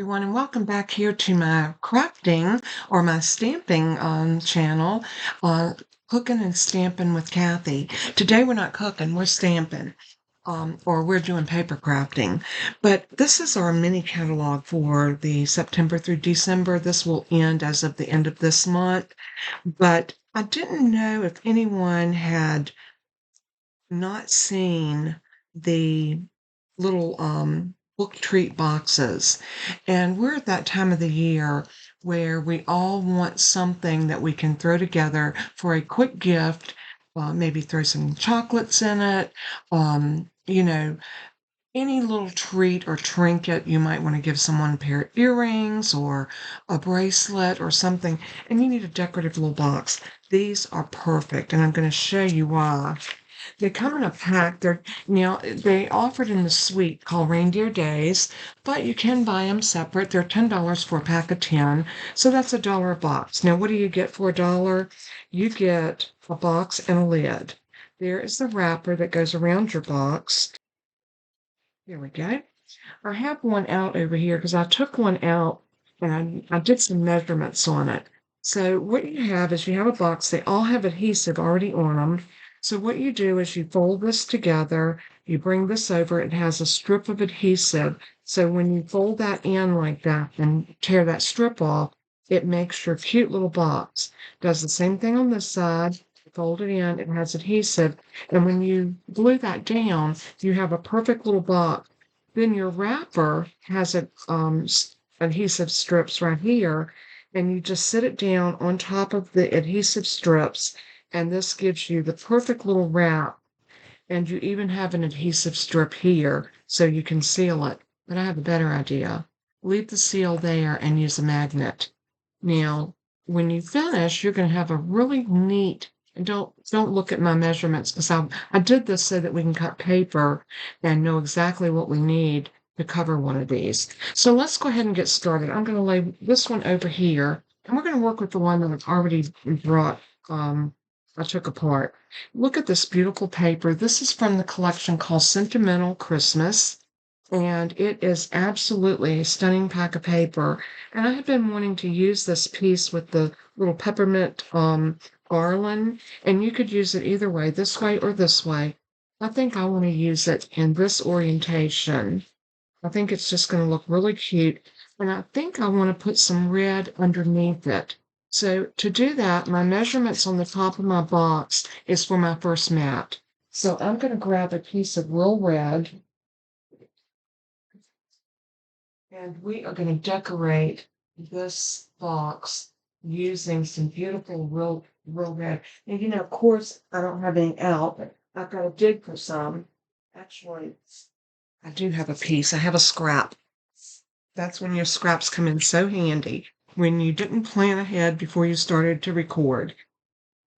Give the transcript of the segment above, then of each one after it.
everyone, and welcome back here to my crafting or my stamping channel, uh, Cooking and Stamping with Kathy. Today we're not cooking, we're stamping, or we're doing paper crafting. But this is our mini catalog for the September through December. This will end as of the end of this month. But I didn't know if anyone had not seen the little book treat boxes. And we're at that time of the year where we all want something that we can throw together for a quick gift. Maybe throw some chocolates in it. Any little treat or trinket you might want to give someone, a pair of earrings or a bracelet or something, and you need a decorative little box. These are perfect, and I'm going to show you why. They come in a pack. They offered in the suite called Reindeer Days, but you can buy them separate. They're $10 for a pack of 10, so that's $1 a box. Now, what do you get for $1? You get a box and a lid. There is the wrapper that goes around your box. There we go. I have one out over here because I took one out and I did some measurements on it. So what you have is you have a box. They all have adhesive already on them. So what you do is you fold this together, you bring this over, it has a strip of adhesive. So when you fold that in like that and tear that strip off, it makes your cute little box. Does the same thing on this side. Fold it in, it has adhesive. And when you glue that down, you have a perfect little box. Then your wrapper has adhesive strips right here, and you just sit it down on top of the adhesive strips, and this gives you the perfect little wrap. And you even have an adhesive strip here so you can seal it. But I have a better idea. Leave the seal there and use a magnet. Now, when you finish, you're going to have a really neat, and don't look at my measurements because I did this so that we can cut paper and know exactly what we need to cover one of these. So let's go ahead and get started. I'm going to lay this one over here, and we're going to work with the one that I've already brought, I took apart. Look at this beautiful paper. This is from the collection called Sentimental Christmas, and it is absolutely a stunning pack of paper. And I have been wanting to use this piece with the little peppermint garland, and you could use it either way, this way or this way. I think I want to use it in this orientation. I think it's just going to look really cute, and I think I want to put some red underneath it. So to do that, my measurements on the top of my box is for my first mat. So I'm going to grab a piece of real red, and we are going to decorate this box using some beautiful real red. And of course, I don't have any out, but I've got to dig for some. Actually, I do have a piece. I have a scrap. That's when your scraps come in so handy, when you didn't plan ahead before you started to record.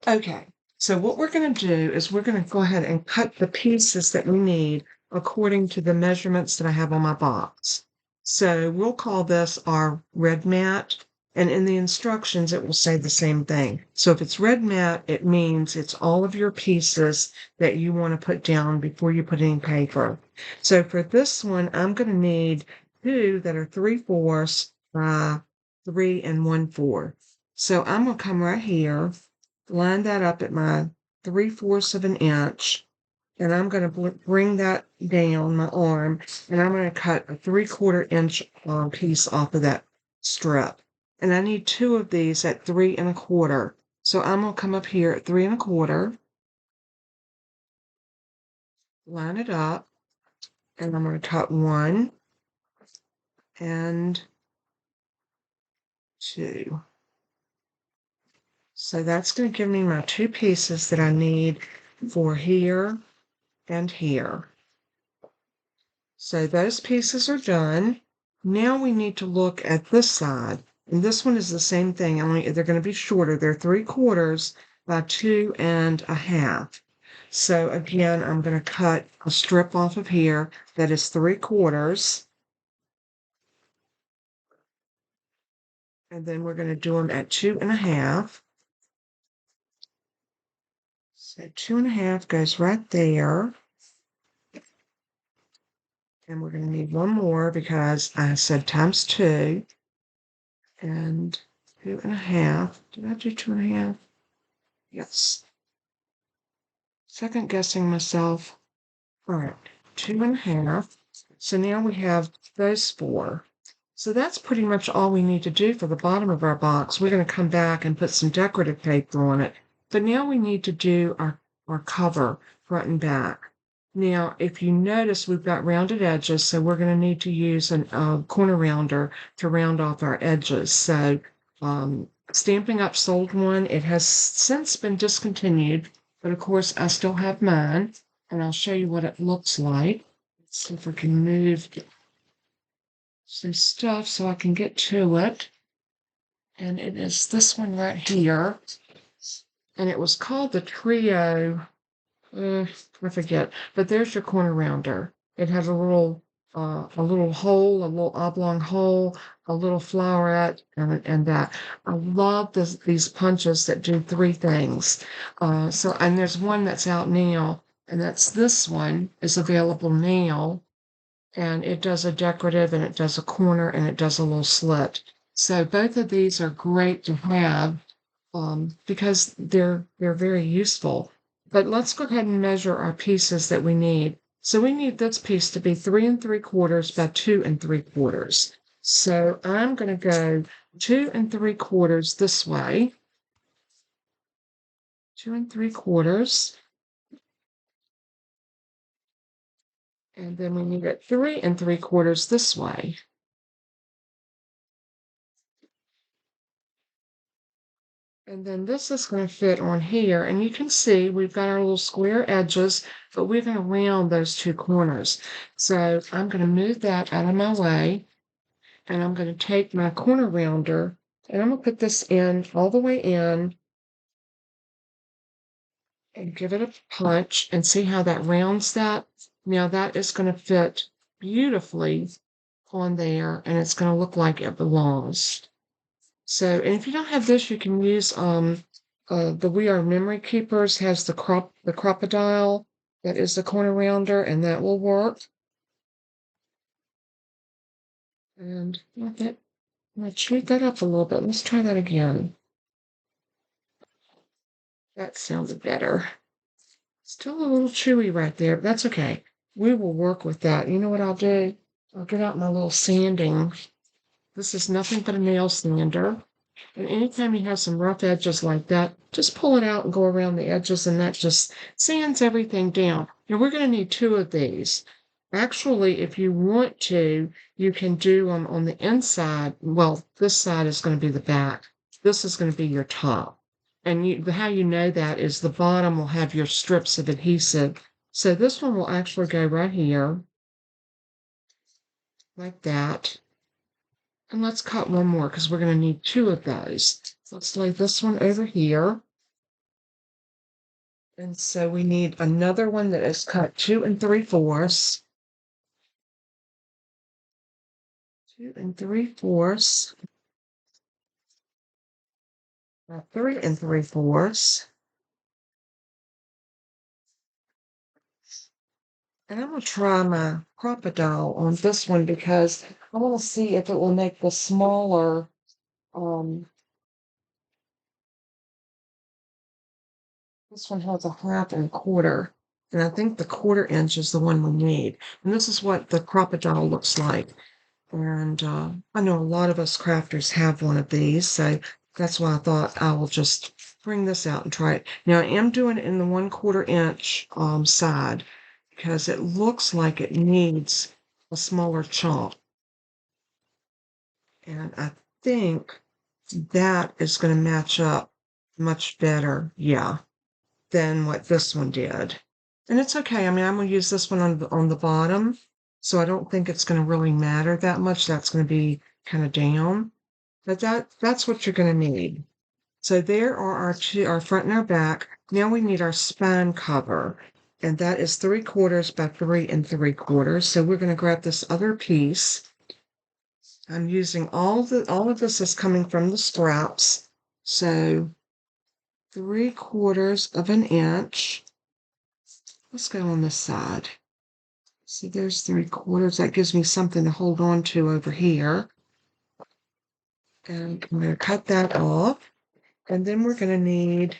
Okay, so what we're going to do is we're going to go ahead and cut the pieces that we need according to the measurements that I have on my box. So we'll call this our red mat, and in the instructions it will say the same thing. So if it's red mat, it means it's all of your pieces that you want to put down before you put any paper. So for this one, I'm going to need two that are 3/4 by 3 1/4. So I'm going to come right here, line that up at my 3/4 of an inch, and I'm going to bring that down my arm, and I'm going to cut a 3/4 inch piece off of that strip. And I need two of these at 3 1/4. So I'm going to come up here at 3 1/4, line it up, and I'm going to cut 1 and 2. So that's going to give me my two pieces that I need for here and here. So those pieces are done. Now we need to look at this side. And this one is the same thing, only they're going to be shorter. They're 3/4 by 2 1/2. So again, I'm going to cut a strip off of here that is 3/4. And then we're going to do them at 2 1/2. So 2 1/2 goes right there. And we're going to need one more because I said times 2 and 2.5. Did I do 2.5? Yes. Second guessing myself. All right, 2.5. So now we have those 4. So that's pretty much all we need to do for the bottom of our box. We're going to come back and put some decorative paper on it. But now we need to do our cover, front and back. Now, if you notice, we've got rounded edges, so we're going to need to use a corner rounder to round off our edges. So Stampin' Up! Sold one. It has since been discontinued, but of course I still have mine, and I'll show you what it looks like. Let's see if we can move some stuff so I can get to it. And it is this one right here. And it was called the Trio. I forget. But there's your corner rounder. It has a little hole, a little oblong hole, a little flowerette, and that. I love these punches that do 3 things. And there's one that's out now, and that's this one is available now. And it does a decorative, and it does a corner, and it does a little slit. So both of these are great to have because they're very useful. But let's go ahead and measure our pieces that we need. So we need this piece to be 3 3/4 by 2 3/4. So I'm going to go 2 3/4 this way. 2 3/4. And then we need it 3 3/4 this way. And then this is going to fit on here. And you can see we've got our little square edges, but we're going to round those 2 corners. So I'm going to move that out of my way. And I'm going to take my corner rounder and I'm going to put this in all the way in and give it a punch and see how that rounds that. Now that is going to fit beautifully on there and it's going to look like it belongs. So, and if you don't have this, you can use the We Are Memory Keepers has the crocodile that is the corner rounder, and that will work. And I'm gonna cheat that up a little bit. Let's try that again. That sounded better. Still a little chewy right there, but that's okay. We will work with that. You know what I'll do? I'll get out my little sanding. This is nothing but a nail sander. And anytime you have some rough edges like that, just pull it out and go around the edges, and that just sands everything down. Now we're going to need 2 of these. Actually, if you want to, you can do them on the inside. Well, this side is going to be the back. This is going to be your top. And how you know that is the bottom will have your strips of adhesive. So this one will actually go right here, like that. And let's cut one more because we're going to need 2 of those. Let's lay this one over here. And so we need another one that is cut 2 3/4. 2 3/4. 3 3/4. And I'm going to try my crocodile on this one because I want to see if it will make the smaller this one has a 1/2 and 1/4, and I think the 1/4 inch is the one we need. And this is what the crocodile looks like. And I know a lot of us crafters have one of these, so that's why I thought I will just bring this out and try it. Now I am doing it in the 1/4 inch side because it looks like it needs a smaller chunk. And I think that is going to match up much better. Yeah. Than what this one did. And it's okay. I mean, I'm going to use this one on the bottom, so I don't think it's going to really matter that much. That's going to be kind of down, but that's what you're going to need. So there are our front and our back. Now we need our spine cover, and that is 3/4 by 3 3/4. So we're going to grab this other piece. I'm using all of this is coming from the scraps. So 3/4 of an inch. Let's go on this side. See, there's 3/4. That gives me something to hold on to over here. And I'm going to cut that off. And then we're going to need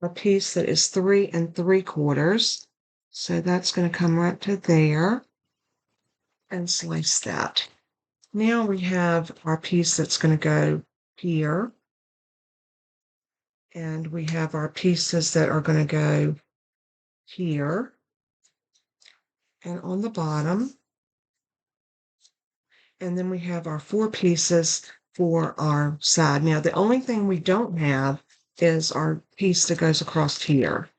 a piece that is 3 3/4. So that's going to come right to there and slice that. Now we have our piece that's going to go here. And we have our pieces that are going to go here and on the bottom. And then we have our 4 pieces for our side. Now, the only thing we don't have is our piece that goes across here.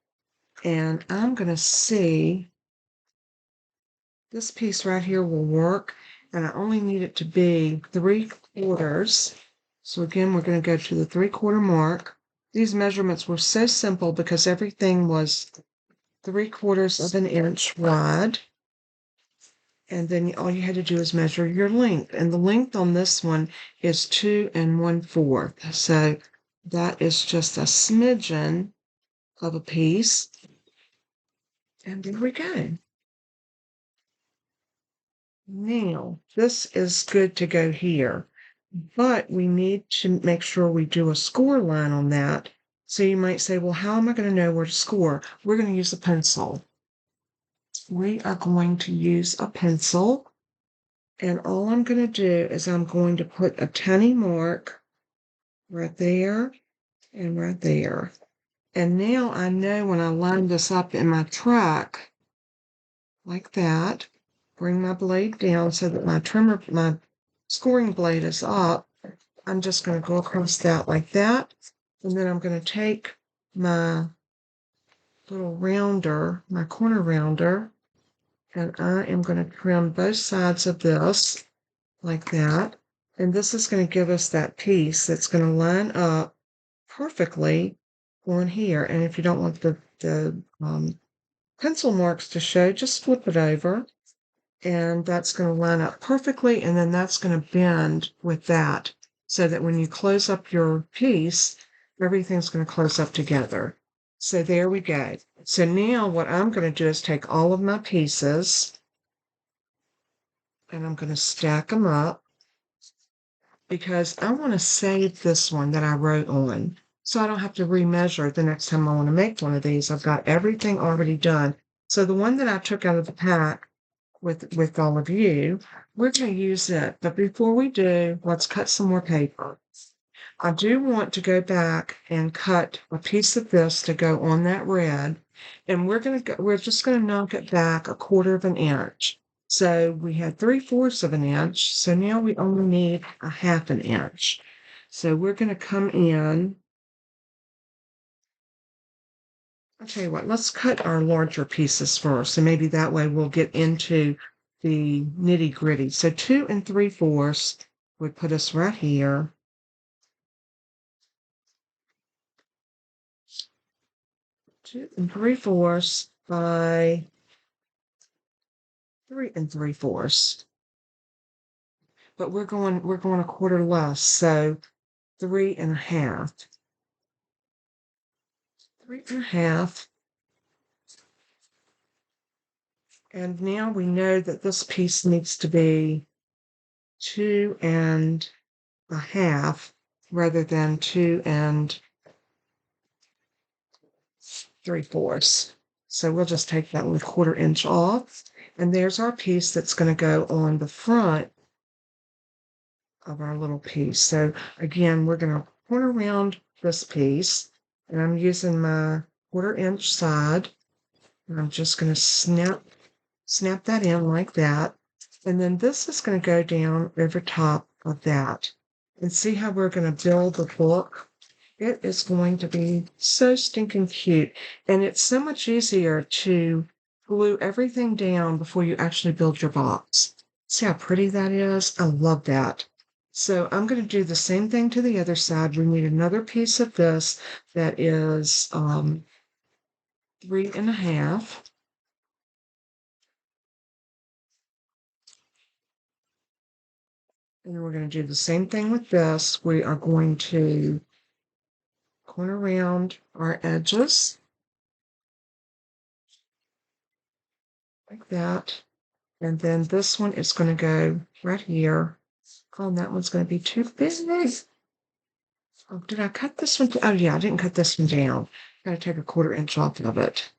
And I'm going to see this piece right here will work. And I only need it to be 3/4. So again, we're going to go to the 3/4 mark. These measurements were so simple because everything was 3/4 of an inch wide. And then all you had to do is measure your length. And the length on this one is 2 1/4. So that is just a smidgen of a piece. And there we go. Now, this is good to go here, but we need to make sure we do a score line on that. So you might say, well, how am I going to know where to score? We're going to use a pencil. We are going to use a pencil. And all I'm going to do is I'm going to put a tiny mark right there and right there. And now I know when I line this up in my track, like that, bring my blade down so that my scoring blade is up. I'm just going to go across that like that. And then I'm going to take my little rounder, my corner rounder, and I am going to trim both sides of this like that. And this is going to give us that piece that's going to line up perfectly on here. And if you don't want the pencil marks to show, just flip it over. And that's going to line up perfectly. And then that's going to bend with that so that when you close up your piece, everything's going to close up together. So there we go. So now what I'm going to do is take all of my pieces and I'm going to stack them up, because I want to save this one that I wrote on so I don't have to remeasure the next time I want to make one of these. I've got everything already done. So the one that I took out of the pack with all of you, we're going to use it. But before we do, let's cut some more paper. I do want to go back and cut a piece of this to go on that red. And we're just going to knock it back 1/4 of an inch. So we had 3/4 of an inch. So now we only need 1/2 an inch. So we're going to come in. I'll tell you what, let's cut our larger pieces first. And maybe that way we'll get into the nitty gritty. So 2 3/4 would put us right here. 2 3/4 by 3 3/4. But we're going 1/4 less, so 3 1/2. 3 1/2. And now we know that this piece needs to be 2 1/2 rather than 2 3/4. So we'll just take that 1/4 inch off. And there's our piece that's going to go on the front of our little piece. So again, we're going to corner around this piece, and I'm using my 1/4 inch side, and I'm just going to snap that in like that. And then this is going to go down over top of that. And see how we're going to build the book? It is going to be so stinking cute. And it's so much easier to glue everything down before you actually build your box. See how pretty that is? I love that. So I'm going to do the same thing to the other side. We need another piece of this that is 3 1/2. And we're going to do the same thing with this. We are going to corner around our edges like that. And then this one is going to go right here. Oh, and that one's going to be too big. Oh, did I cut this one? Oh, yeah, I didn't cut this one down. Got to take a 1/4 inch off of it.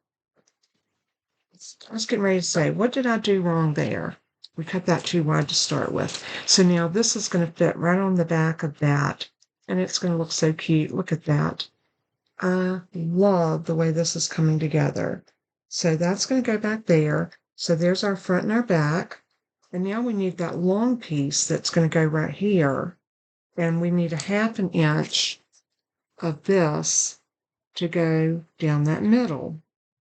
I was getting ready to say, what did I do wrong there? We cut that too wide to start with. So now this is going to fit right on the back of that. And it's going to look so cute. Look at that. I love the way this is coming together. So that's going to go back there. So there's our front and our back. And now we need that long piece that's going to go right here. And we need a 1/2 inch of this to go down that middle.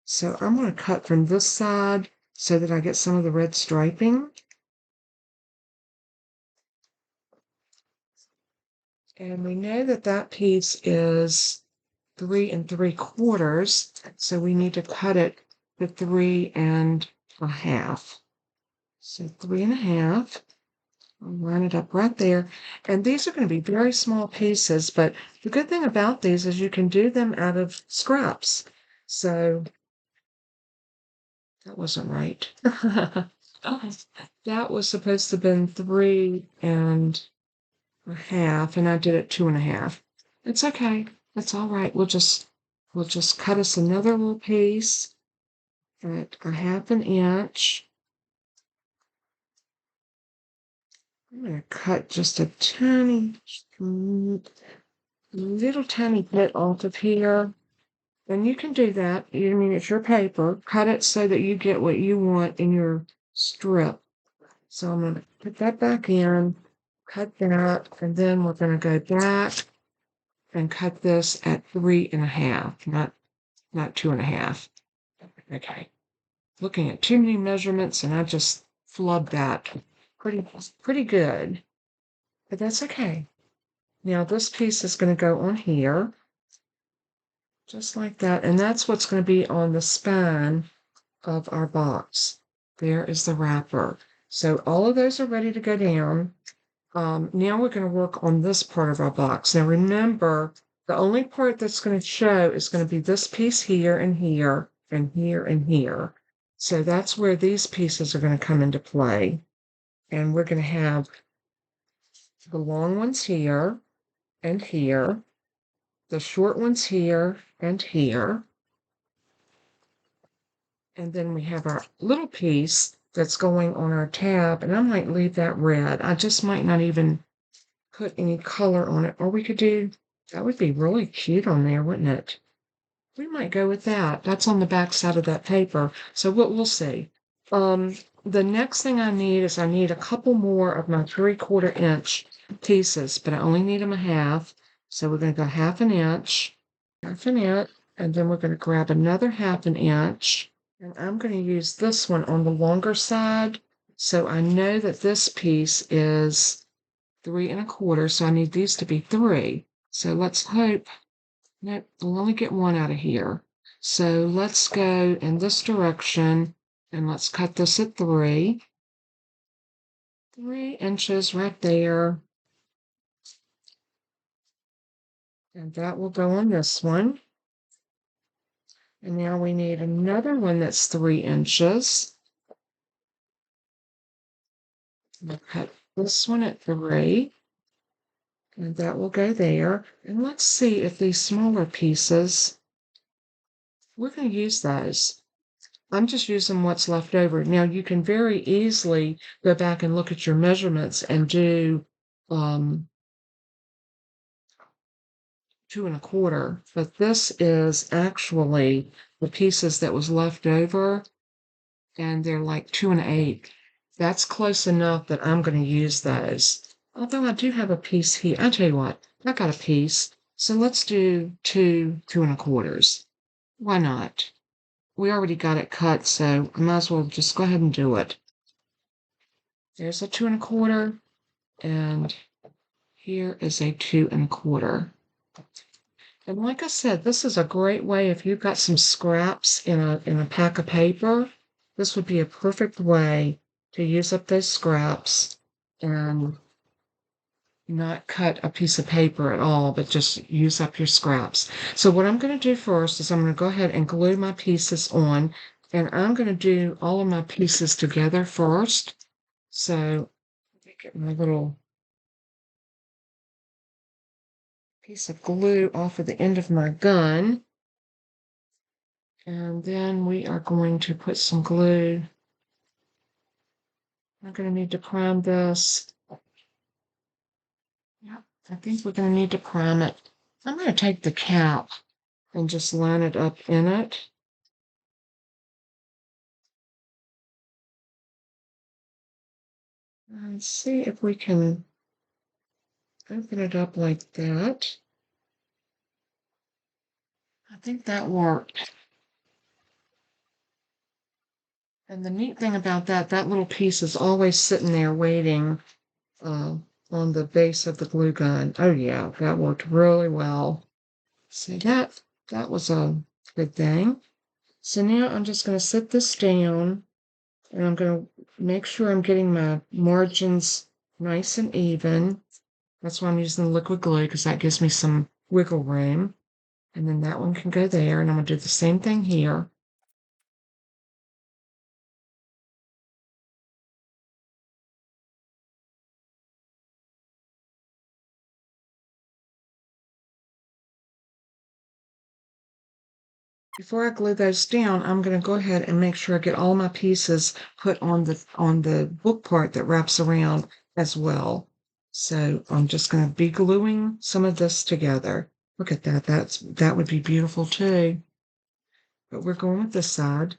So I'm going to cut from this side so that I get some of the red striping. And we know that that piece is 3 3/4, so we need to cut it to 3 1/2. So 3 1/2. I'll line it up right there. And these are going to be very small pieces, but the good thing about these is you can do them out of scraps. So that wasn't right. That was supposed to have been 3 1/2, and I did it 2 1/2. It's okay. That's all right. We'll just cut us another little piece at a 1/2 inch. I'm going to cut just a tiny, little tiny bit off of here. And you can do that. I mean, it's your paper. Cut it so that you get what you want in your strip. So I'm going to put that back in, cut that, and then we're going to go back and cut this at 3 1/2, not 2 1/2. Okay. Looking at too many measurements, and I just flubbed that pretty good. But that's okay. Now this piece is going to go on here, just like that, and that's what's going to be on the spine of our box. There is the wrapper. So all of those are ready to go down. Now we're going to work on this part of our box. Now remember, the only part that's going to show is going to be this piece here and here and here and here. So that's where these pieces are going to come into play. And we're going to have the long ones here and here, the short ones here and here. And then we have our little piece that's going on our tab, and I might leave that red. I just might not even put any color on it. Or we could do, that would be really cute on there, wouldn't it? We might go with that. That's on the back side of that paper. So we'll see. The next thing I need is I need a couple more of my 3/4 inch pieces, but I only need them a 1/2. So we're going to go 1/2 inch, 1/2 inch, and then we're going to grab another 1/2 inch. And I'm going to use this one on the longer side. So I know that this piece is 3 1/4, so I need these to be 3. So let's hope, nope, we'll only get one out of here. So let's go in this direction, and let's cut this at 3. 3 inches right there. And that will go on this one. And now we need another one that's 3 inches. We'll cut this one at 3. And that will go there. And let's see if these smaller pieces, we're going to use those. I'm just using what's left over. Now you can very easily go back and look at your measurements and do 2 1/4, but this is actually the pieces that was left over, and they're like 2 1/8. That's close enough that I'm going to use those. Although I do have a piece here. I'll tell you what, I got a piece. So let's do 2 2 1/4. Why not? We already got it cut, so I might as well just go ahead and do it. There's a 2 1/4, and here is a 2 1/4. And like I said, this is a great way if you've got some scraps in a pack of paper. This would be a perfect way to use up those scraps and not cut a piece of paper at all, but just use up your scraps. So what I'm going to do first is I'm going to go ahead and glue my pieces on. And I'm going to do all of my pieces together first. So let me get my little piece of glue off of the end of my gun. And then we are going to put some glue. I'm going to need to prime this. Yeah, I think we're going to need to prime it. I'm going to take the cap and just line it up in it. And see if we can open it up like that. I think that worked. And the neat thing about that little piece is always sitting there waiting on the base of the glue gun. Oh yeah, that worked really well. So that was a good thing. So now I'm just going to set this down and I'm going to make sure I'm getting my margins nice and even. That's why I'm using the liquid glue because that gives me some wiggle room. And then that one can go there and I'm going to do the same thing here. Before I glue those down, I'm going to go ahead and make sure I get all my pieces put on the book part that wraps around as well. So I'm just going to be gluing some of this together. Look at that. That would be beautiful too. But we're going with this side.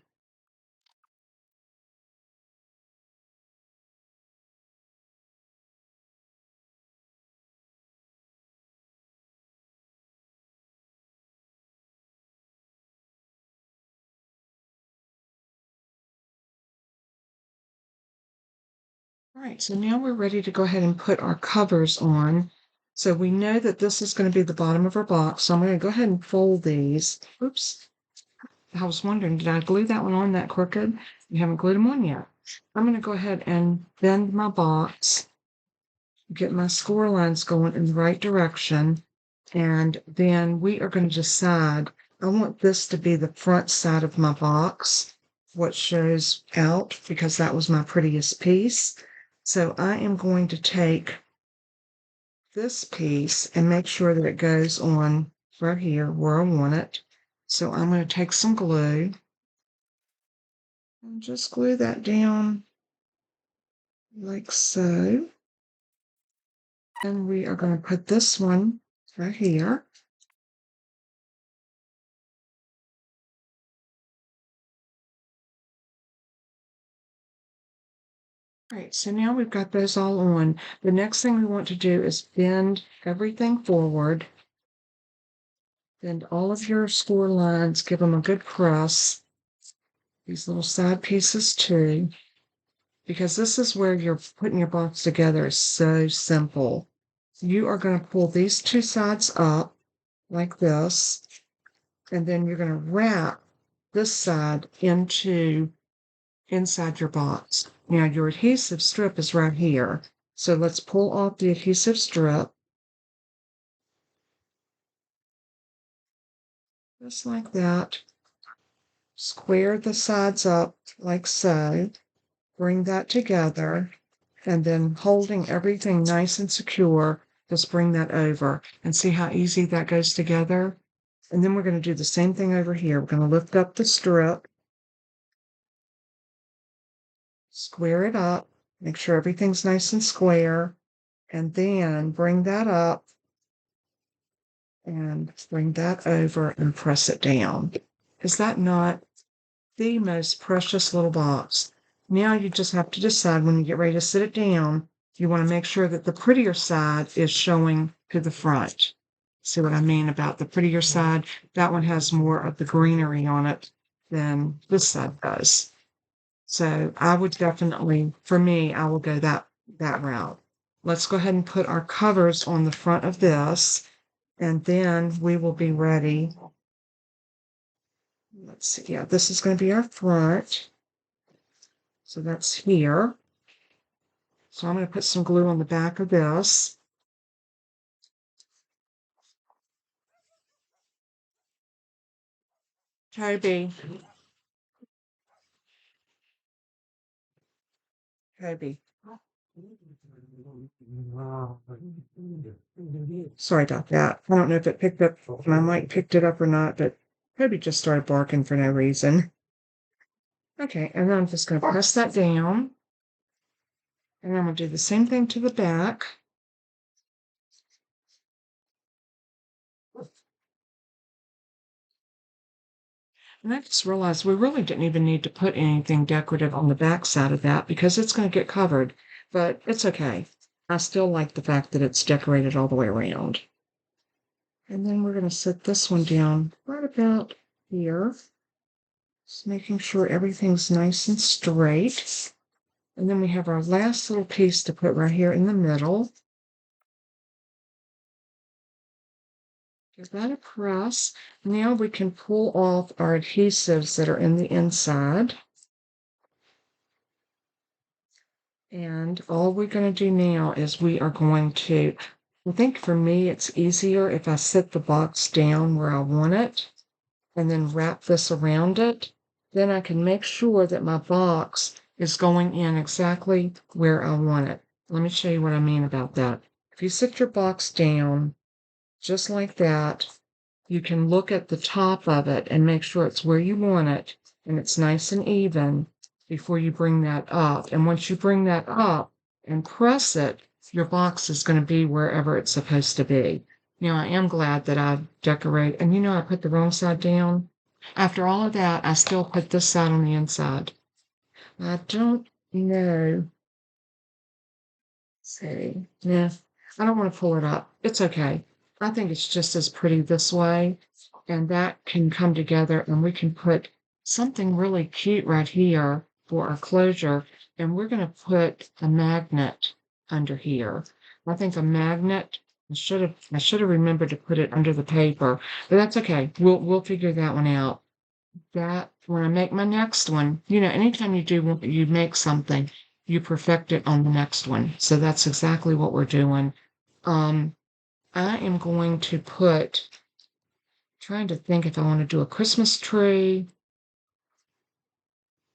All right, so now we're ready to go ahead and put our covers on. So we know that this is going to be the bottom of our box. So I'm going to go ahead and fold these. Oops. I was wondering, did I glue that one on that crooked? You haven't glued them on yet. I'm going to go ahead and bend my box, get my score lines going in the right direction, and then we are going to decide, I want this to be the front side of my box, what shows out, because that was my prettiest piece. So I am going to take this piece and make sure that it goes on right here where I want it. So I'm going to take some glue and just glue that down like so. And we are going to put this one right here. All right, so now we've got those all on. The next thing we want to do is bend everything forward. Bend all of your score lines, give them a good press. These little side pieces too, because this is where you're putting your box together is so simple. You are going to pull these two sides up like this, and then you're going to wrap this side inside your box. Now your adhesive strip is right here. So let's pull off the adhesive strip. Just like that. Square the sides up like so. Bring that together. And then holding everything nice and secure, just bring that over and see how easy that goes together. And then we're going to do the same thing over here. We're going to lift up the strip, square it up, make sure everything's nice and square, and then bring that up and bring that over and press it down. Is that not the most precious little box? Now you just have to decide when you get ready to sit it down, you want to make sure that the prettier side is showing to the front. See what I mean about the prettier side? That one has more of the greenery on it than this side does. So I would definitely, for me, I will go that route. Let's go ahead and put our covers on the front of this, and then we will be ready. Let's see, yeah, this is going to be our front. So that's here. So I'm going to put some glue on the back of this. Toby, Kobe. Sorry about that. I don't know if it picked up, my mic picked it up or not, but Kobe just started barking for no reason. Okay, and then I'm just going to press that down. And I'm going to do the same thing to the back. And I just realized we really didn't even need to put anything decorative on the back side of that because it's going to get covered, but it's okay. I still like the fact that it's decorated all the way around. And then we're going to set this one down right about here. Just making sure everything's nice and straight. And then we have our last little piece to put right here in the middle. Give that a press. Now we can pull off our adhesives that are in the inside. And all we're going to do now is we are going to, I think for me it's easier if I set the box down where I want it and then wrap this around it. Then I can make sure that my box is going in exactly where I want it. Let me show you what I mean about that. If you set your box down just like that, you can look at the top of it and make sure it's where you want it and it's nice and even before you bring that up. And once you bring that up and press it, your box is going to be wherever it's supposed to be. Now, I am glad that I decorate, and I put the wrong side down. After all of that, I still put this side on the inside. I don't know. Let's see. Yeah, I don't want to pull it up. It's okay. I think it's just as pretty this way, and that can come together, and we can put something really cute right here for our closure, and we're going to put a magnet under here. I think a magnet, I should have remembered to put it under the paper, but that's okay. We'll figure that one out. That when I make my next one, anytime you make something, you perfect it on the next one. So that's exactly what we're doing. I am going to trying to think if I want to do a Christmas tree.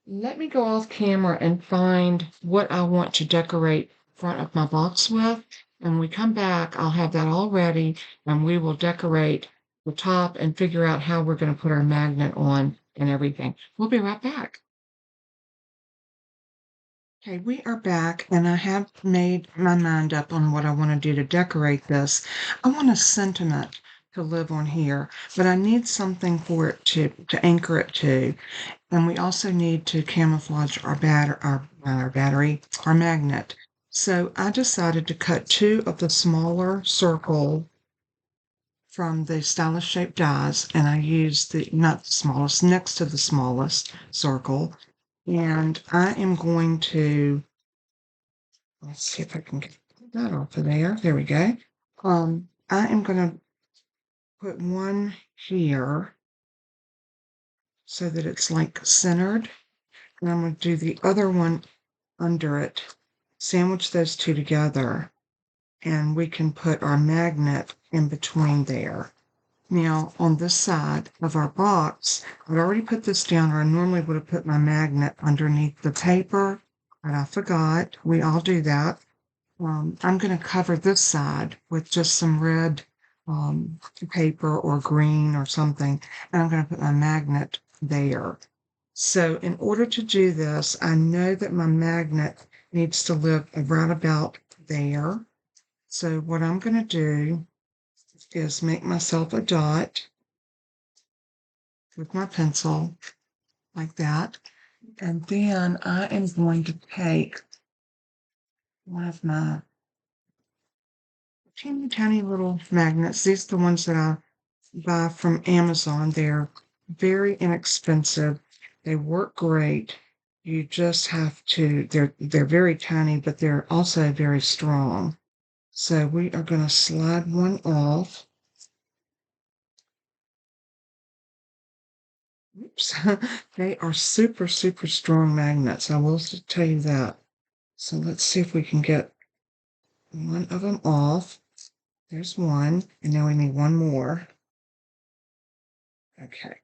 Let me go off camera and find what I want to decorate front of my box with. And when we come back, I'll have that all ready and we will decorate the top and figure out how we're going to put our magnet on and everything. We'll be right back. Okay, we are back, and I have made my mind up on what I want to do to decorate this. I want a sentiment to live on here, but I need something for it to anchor it to. And we also need to camouflage our magnet. So I decided to cut 2 of the smaller circle from the stylish shaped dies, and I used not the smallest, next to the smallest circle. And I am going to, let's see if I can get that off of there. There we go. I am going to put one here so that it's like centered. And I'm going to do the other one under it, sandwich those 2 together, and we can put our magnet in between there. Now, on this side of our box, I'd already put this down, or I normally would have put my magnet underneath the paper, but I forgot. We all do that. I'm going to cover this side with just some red paper or green or something, and I'm going to put my magnet there. So in order to do this, I know that my magnet needs to live right about there. So what I'm going to do is make myself a dot with my pencil like that. And then I am going to take one of my teeny tiny little magnets. These are the ones that I buy from Amazon. They're very inexpensive. They work great. You just have to, they're very tiny, but they're also very strong. So we are going to slide one off. Oops. They are super, super strong magnets. I will tell you that. So let's see if we can get one of them off. There's one, and now we need one more. Okay,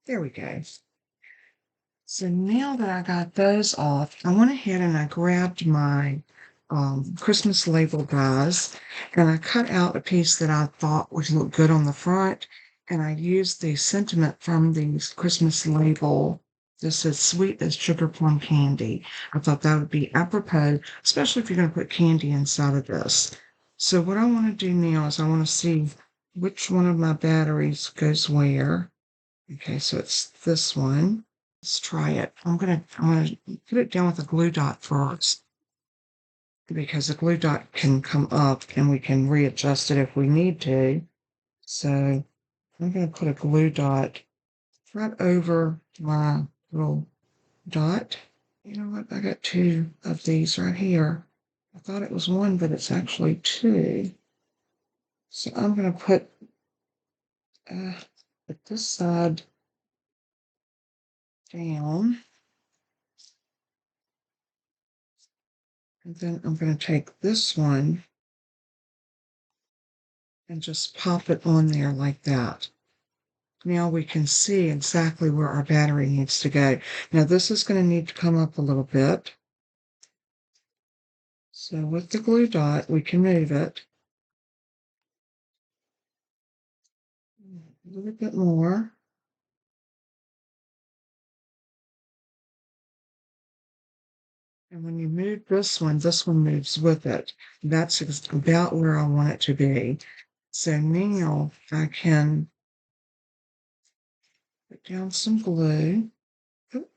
there we go. So now that I got those off, I went ahead and I grabbed my Christmas label guys and I cut out a piece that I thought would look good on the front. And I used the sentiment from the Christmas label. This is sweet as sugar plum candy. I thought that would be apropos, especially if you're going to put candy inside of this. So what I want to do now is I want to see which one of my batteries goes where. Okay, so it's this one. Let's try it. I'm gonna put it down with a glue dot first because the glue dot can come up and we can readjust it if we need to. So I'm gonna put a glue dot right over my little dot. You know what? I got two of these right here. I thought it was one, but it's actually two. So I'm gonna put this side down. And then I'm going to take this one and just pop it on there like that. Now we can see exactly where our battery needs to go. Now this is going to need to come up a little bit. So with the glue dot, we can move it a little bit more. And when you move this one moves with it. That's about where I want it to be. So now I can put down some glue. Oop,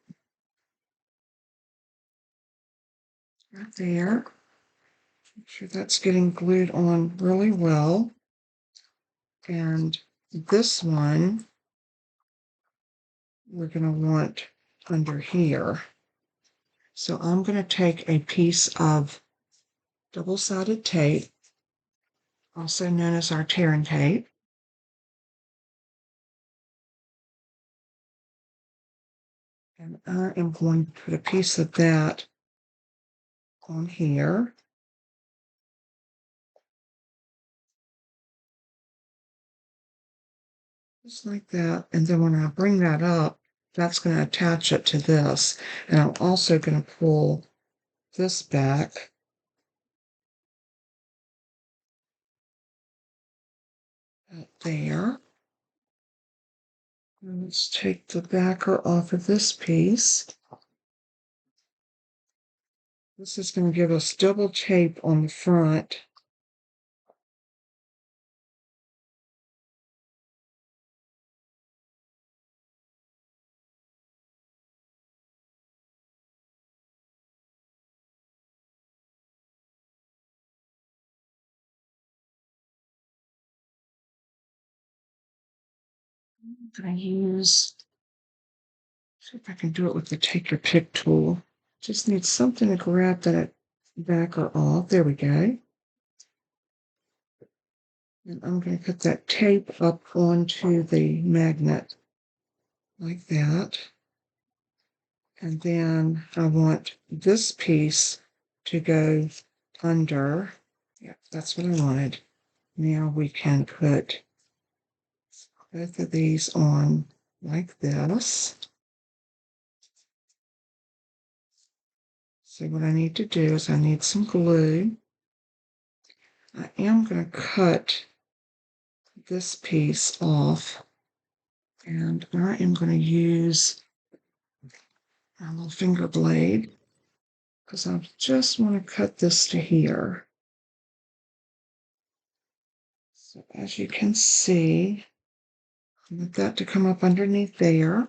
right there. Make sure that's getting glued on really well. And this one, we're going to want under here. So I'm going to take a piece of double-sided tape, also known as our tearing tape. And I am going to put a piece of that on here. Just like that. And then when I bring that up, that's going to attach it to this. And I'm also going to pull this back. There. And let's take the backer off of this piece. This is going to give us double tape on the front. I'm going to see if I can do it with the take your pick tool. Just need something to grab that backer off. There we go. And I'm going to put that tape up onto the magnet like that. And then I want this piece to go under. Yeah, that's what I wanted. Now we can put both of these on like this. So what I need to do is I need some glue. I am going to cut this piece off and I am going to use my little finger blade because I just want to cut this to here. So as you can see, I want that to come up underneath there.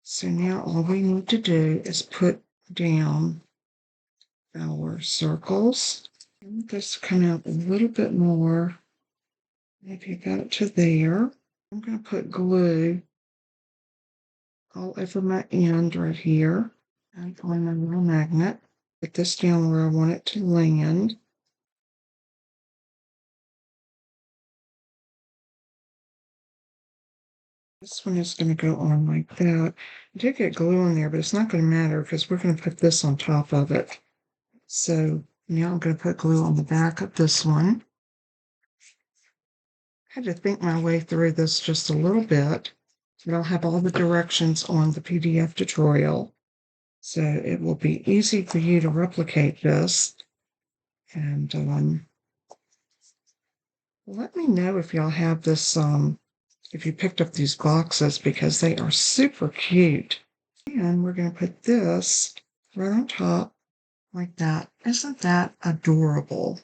So now all we need to do is put down our circles. I want this to come out a little bit more. Maybe about it to there. I'm going to put glue all over my end right here and on my little magnet. Put this down where I want it to land. This one is going to go on like that. I did get glue in there, but it's not going to matter because we're going to put this on top of it. So now I'm going to put glue on the back of this one. I had to think my way through this just a little bit. And I'll have all the directions on the PDF tutorial. So it will be easy for you to replicate this. And let me know if y'all have this, if you picked up these boxes because they are super cute. And we're going to put this right on top like that. Isn't that adorable?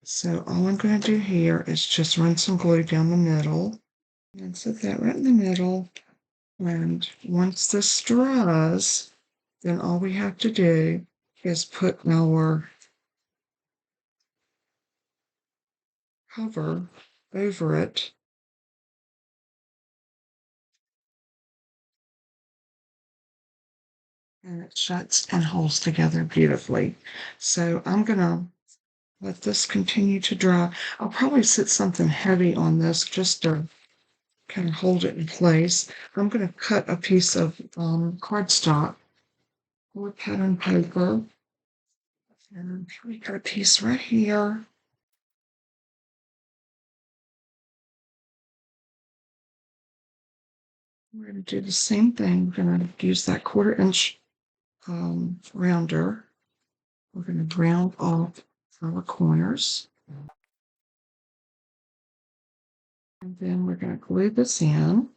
So all I'm going to do here is just run some glue down the middle and set that right in the middle. And once this dries, then all we have to do is put our cover over it. And it shuts and holds together beautifully. So I'm going to let this continue to dry. I'll probably sit something heavy on this just to kind of hold it in place. I'm going to cut a piece of cardstock or pattern paper. And we got a piece right here. We're going to do the same thing. We're going to use that 1/4 inch rounder. We're going to round off our corners. And then we're going to glue this in,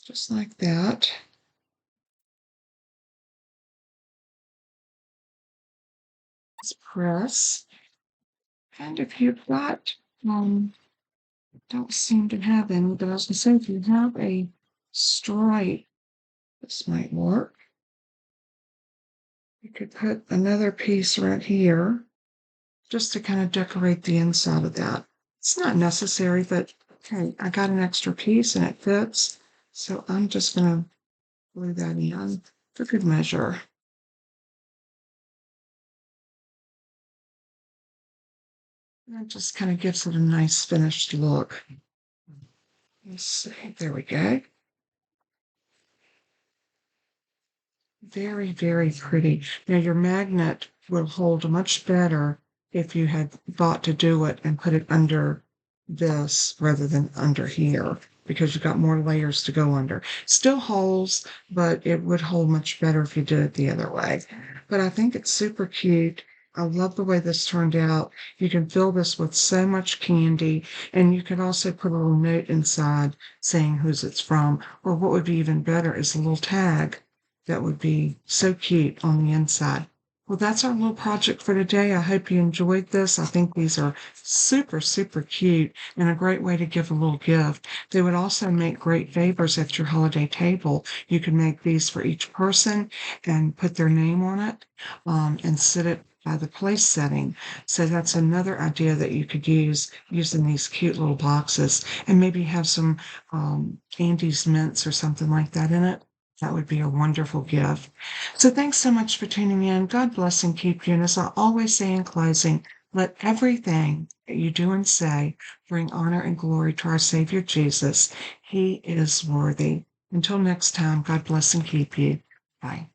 just like that. Let's press. And if you've got, don't seem to have any, but I was going to say, if you have a stripe, this might work. You could put another piece right here, just to kind of decorate the inside of that. It's not necessary, but hey, I got an extra piece and it fits. So I'm just going to glue that in for good measure. And it just kind of gives it a nice finished look. Let's see, there we go. Very, very pretty. Now your magnet will hold much better if you had thought to do it and put it under this rather than under here, because you've got more layers to go under. Still holds, but it would hold much better if you did it the other way. But I think it's super cute. I love the way this turned out. You can fill this with so much candy, and you can also put a little note inside saying whose it's from, or what would be even better is a little tag that would be so cute on the inside. Well, that's our little project for today. I hope you enjoyed this. I think these are super, super cute and a great way to give a little gift. They would also make great favors at your holiday table. You can make these for each person and put their name on it and sit it by the place setting. So that's another idea that you could use using these cute little boxes, and maybe have some Andes mints or something like that in it. That would be a wonderful gift. So thanks so much for tuning in. God bless and keep you. And as I always say in closing, let everything that you do and say bring honor and glory to our Savior Jesus. He is worthy. Until next time, God bless and keep you. Bye.